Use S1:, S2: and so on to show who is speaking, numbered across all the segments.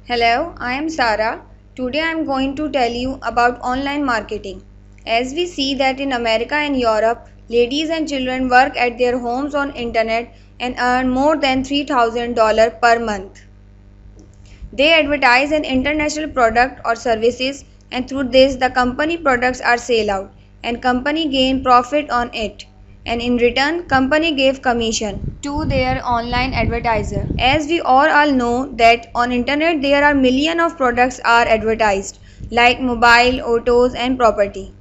S1: Hello, I am Sara. Today I am going to tell you about online marketing. As we see that in America and Europe, ladies and children work at their homes on internet and earn more than $3,000 per month. They advertise an international product or services, and through this the company products are sale out and company gain profit on it, and in return company gave commission to their online advertiser. As we all know that on internet there are million of products are advertised like mobile, autos and property.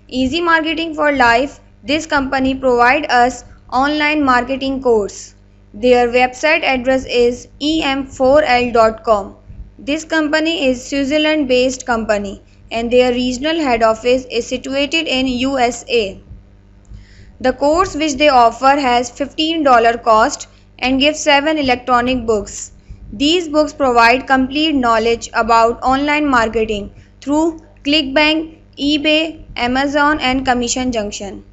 S1: Easy Marketing for Life, this company provide us online marketing course. Their website address is em4l.com. This company is Switzerland based company and their regional head office is situated in USA. The course which they offer has $15 cost and gives 7 electronic books. These books provide complete knowledge about online marketing through ClickBank, eBay, Amazon and Commission Junction.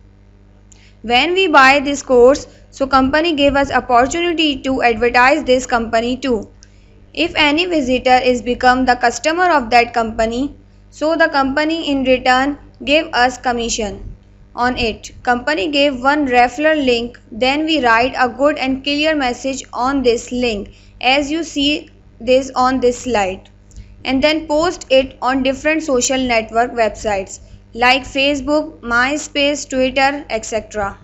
S1: When we buy this course, so company gave us opportunity to advertise this company too. If any visitor is become the customer of that company, so the company in return gave us commission on it. Company gave one referral link, then we write a good and clear message on this link as you see this on this slide, and then post it on different social network websites like Facebook, MySpace, Twitter, etc.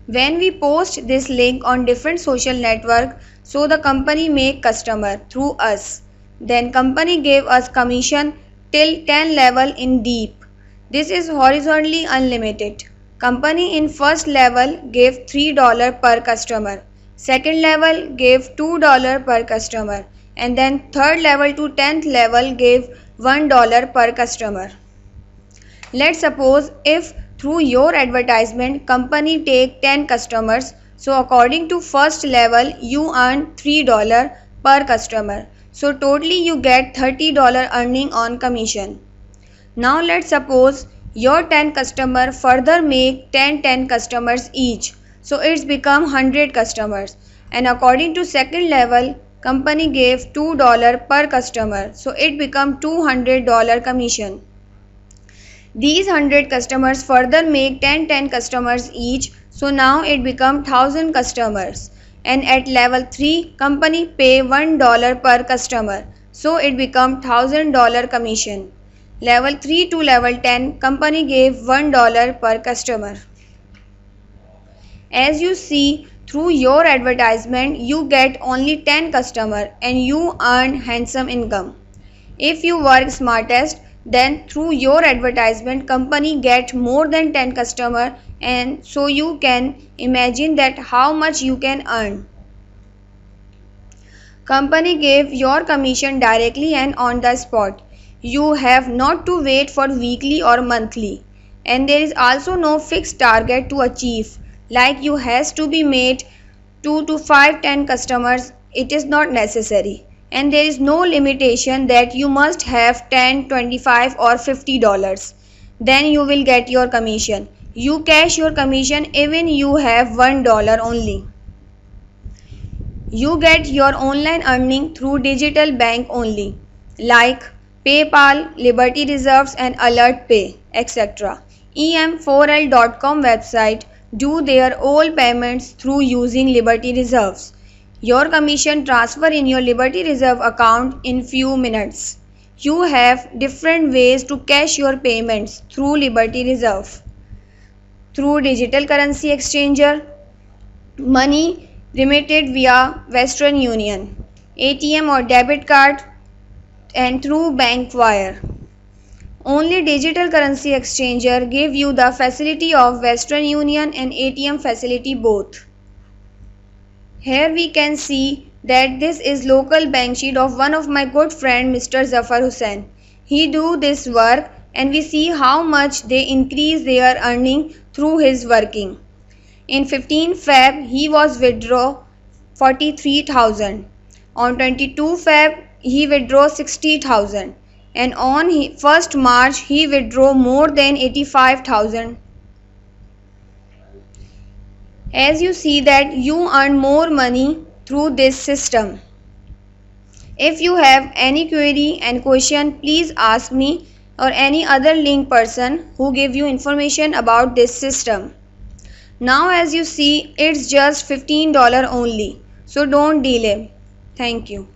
S1: When we post this link on different social network, so the company make customer through us. Then company gave us commission till 10 level in deep. This is horizontally unlimited. Company in first level gave $3 per customer. Second level gave $2 per customer. And then third level to 10th level gave $1 per customer. Let's suppose if through your advertisement company take 10 customers, so according to first level you earn $3 per customer. So totally you get $30 earning on commission. Now let's suppose your 10 customer further make 10 customers each. So it's become 100 customers, and according to second level company gave $2 per customer, so it become $200 commission. These 100 customers further make 10 customers each, so now it become 1000 customers, and at level 3 company pay $1 per customer, so it become $1000 commission. Level 3 to level 10 company gave $1 per customer. As you see, through your advertisement you get only 10 customers and you earn handsome income. If you work smartest, then through your advertisement company get more than 10 customers, and so you can imagine that how much you can earn. Company gave your commission directly and on the spot. You have not to wait for weekly or monthly, and there is also no fixed target to achieve, like you has to be made 2 to 5 10 customers. It is not necessary, and there is no limitation that you must have 10, 25 or $50, then you will get your commission. You cash your commission even you have $1 only. You get your online earning through digital bank only, like PayPal, Liberty Reserves and Alert Pay, etc. em4l.com website do their all payments through using Liberty Reserves. Your commission transfer in your Liberty Reserve account in few minutes. You have different ways to cash your payments through Liberty Reserve. Through digital currency exchanger, money remitted via Western Union, ATM or debit card, and through bank wire. Only digital currency exchanger give you the facility of Western Union and ATM facility both. Here we can see that this is local bank sheet of one of my good friend Mr. Zafar Hussain. He do this work and we see how much they increase their earning through his working. In 15 Feb he was withdraw 43,000. On 22 Feb he withdraw 60,000, and on 1st March he withdraw more than 85,000. As you see that you earn more money through this system. If you have any query and question, please ask me or any other link person who give you information about this system. Now as you see, it's just $15 only. So don't delay. Thank you.